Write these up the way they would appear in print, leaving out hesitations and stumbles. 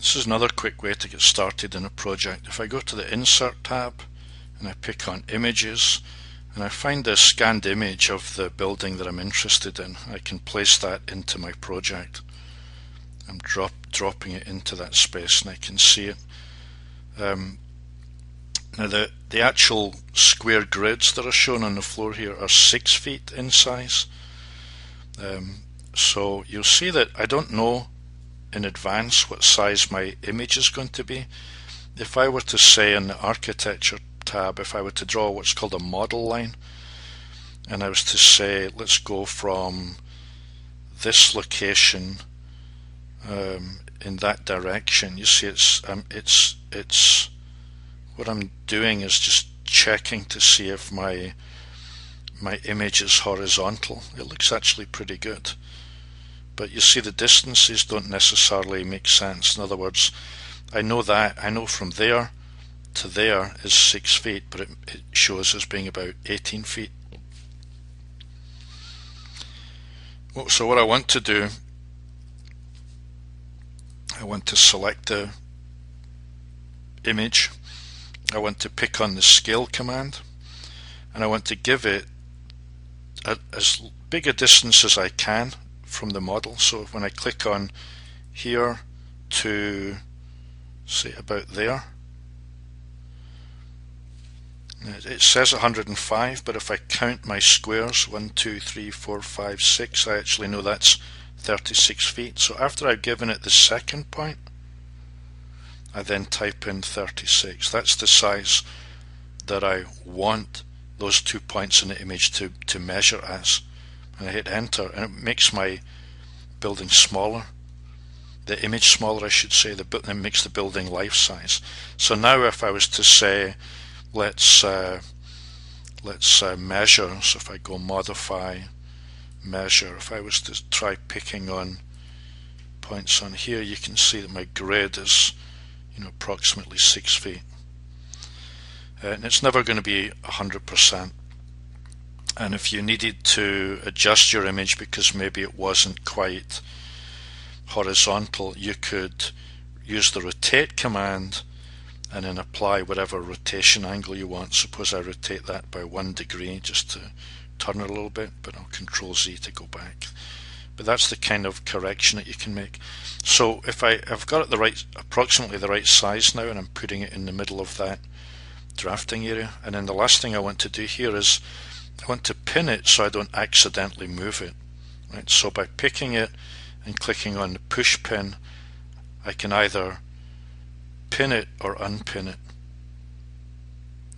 This is another quick way to get started in a project. If I go to the Insert tab and I pick on Images and I find a scanned image of the building that I'm interested in, I can place that into my project. I'm dropping it into that space and I can see it. Now the actual square grids that are shown on the floor here are 6 feet in size. So you'll see that I don't know in advance what size my image is going to be. If I were to say in the Architecture tab, if I were to draw what's called a model line, and I was to say let's go from this location in that direction, you see it's what I'm doing is just checking to see if my image is horizontal. It looks actually pretty good, but you see the distances don't necessarily make sense. In other words, I know from there to there is 6 feet, but it shows as being about 18 feet. Well, so what I want to do, I want to select the image, I want to pick on the scale command, and I want to give it as big a distance as I can from the model. So when I click on here to say about there, it says 105, but if I count my squares 1, 2, 3, 4, 5, 6, I actually know that's 36 feet. So after I've given it the second point, I then type in 36. That's the size that I want those 2 points in the image to measure as. And I hit enter and it makes my building smaller, the image smaller I should say, it makes the building life size. So now if I was to say let's measure, so if I go modify, measure, if I was to try picking on points on here, you can see that my grid is approximately 6 feet. And it's never going to be 100%. And if you needed to adjust your image because maybe it wasn't quite horizontal, you could use the rotate command and then apply whatever rotation angle you want. Suppose I rotate that by 1 degree just to turn it a little bit, but I'll Control Z to go back. But that's the kind of correction that you can make. So if I've got it approximately the right size now, and I'm putting it in the middle of that drafting area, and then the last thing I want to do here is I want to pin it so I don't accidentally move it. Right? So by picking it and clicking on the push pin, I can either pin it or unpin it.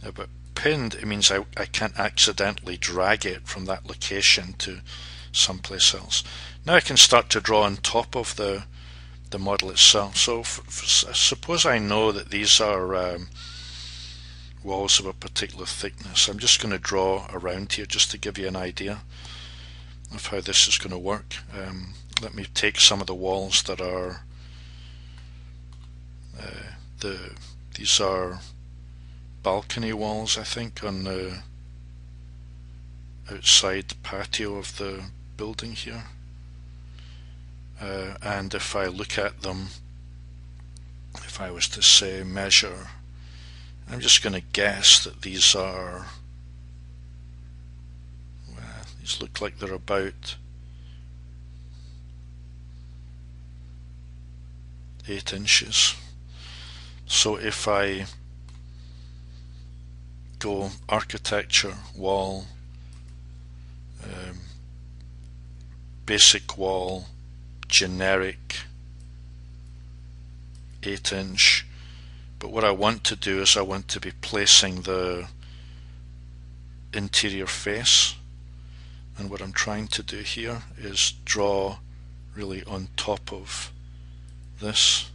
Now, but pinned, it means I can't accidentally drag it from that location to someplace else. Now I can start to draw on top of the model itself. So suppose I know that these are walls of a particular thickness. I'm just going to draw around here just to give you an idea of how this is going to work. Let me take some of the walls that are these are balcony walls, I think, on the outside patio of the building here. And if I look at them, if I was to say measure, I'm just going to guess that these are, well, these look like they're about 8 inches. So if I go architecture, wall, basic wall, generic, 8 inch, but what I want to do is I want to be placing the interior face, and what I'm trying to do here is draw really on top of this.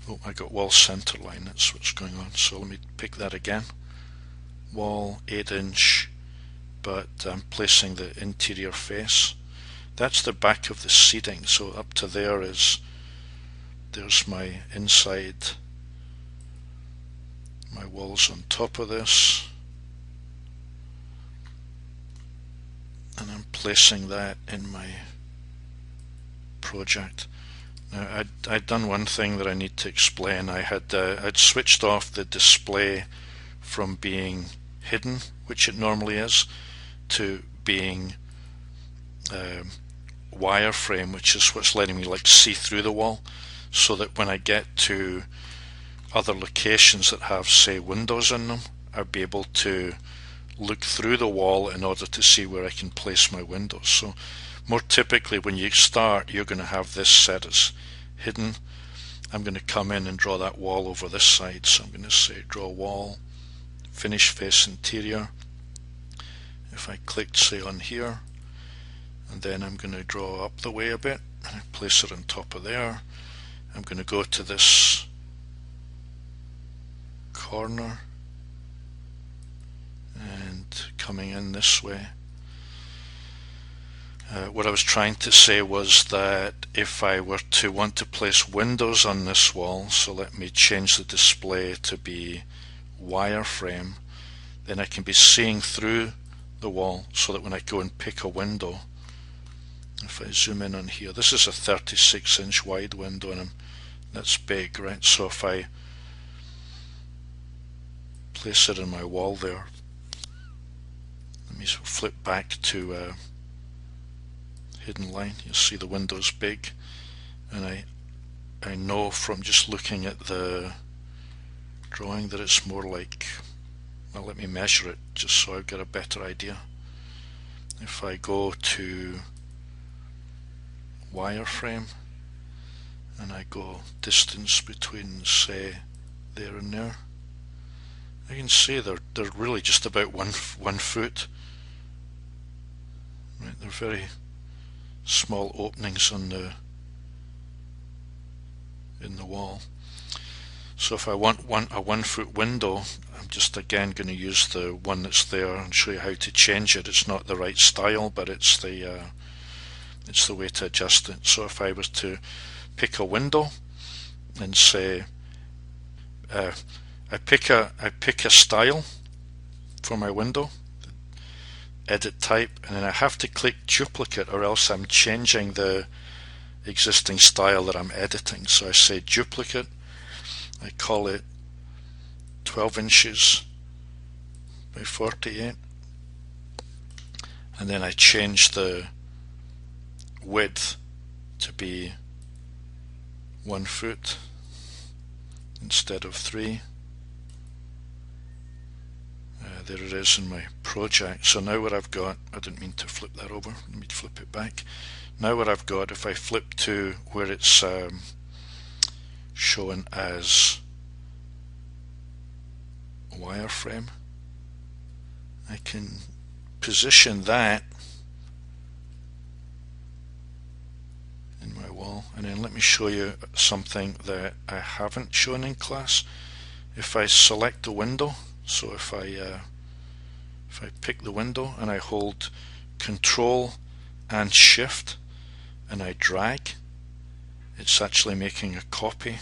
Oh, I got wall center line, that's what's going on. So let me pick that again. Wall 8 inch, but I'm placing the interior face. That's the back of the seating, so up to there's my inside, my walls on top of this, and I'm placing that in my project. Now I'd done one thing that I need to explain. I'd switched off the display from being hidden, which it normally is, to being wireframe, which is what's letting me like see through the wall, so that when I get to other locations that have, say, windows in them, I'll be able to look through the wall in order to see where I can place my windows. So more typically when you start, you're going to have this set as hidden. I'm going to come in and draw that wall over this side, so I'm going to say draw wall, finish face interior. If I click, say, on here, and then I'm going to draw up the way a bit and I place it on top of there. I'm going to go to this corner and coming in this way. What I was trying to say was that if I were to want to place windows on this wall, so let me change the display to be wireframe, then I can be seeing through the wall, so that when I go and pick a window, if I zoom in on here, this is a 36-inch wide window, and that's big, right? So if I place it on my wall there, let me flip back to hidden line. You'll see the window's big, and I know from just looking at the drawing that it's more like, well, let me measure it just so I've got a better idea. If I go to wireframe and I go distance between, say, there and there, I can see they're really just about one foot. Right, they're very small openings on in the wall. So if I want a 1 foot window, I'm just again going to use the one that's there and show you how to change it. It's not the right style, but it's the way to adjust it. So if I was to pick a window and say I pick a style for my window, edit type, and then I have to click duplicate or else I'm changing the existing style that I'm editing. So I say duplicate, I call it 12 inches by 48, and then I change the width to be 1 foot instead of 3. There it is in my project. So now what I've got, I didn't mean to flip that over, let me flip it back. Now what I've got, if I flip to where it's shown as wireframe, I can position that in my wall. And then let me show you something that I haven't shown in class. If I select the window, so if I pick the window and I hold Control and Shift and I drag, it's actually making a copy,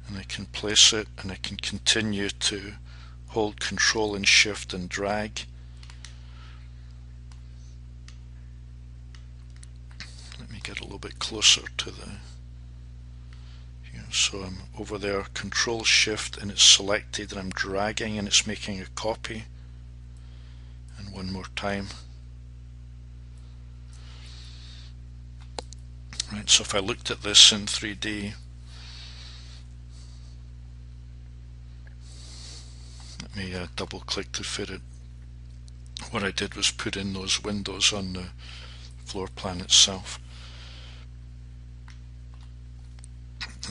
and I can place it and I can continue to hold Control and Shift and drag. Let me get a little bit closer to the here. So I'm over there, Control Shift, and it's selected, and I'm dragging and it's making a copy. And one more time. Right, so if I looked at this in 3D, let me double click to fit it. What I did was put in those windows on the floor plan itself.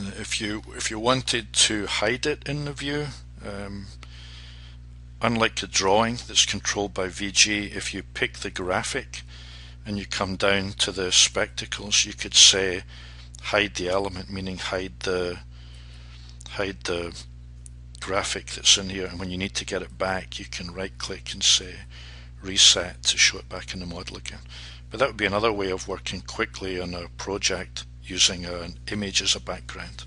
If you wanted to hide it in the view, unlike the drawing that's controlled by VG, if you pick the graphic and you come down to the spectacles, you could say hide the element, meaning hide the graphic that's in here, and when you need to get it back you can right click and say reset to show it back in the model again. But that would be another way of working quickly on a project using an image as a background.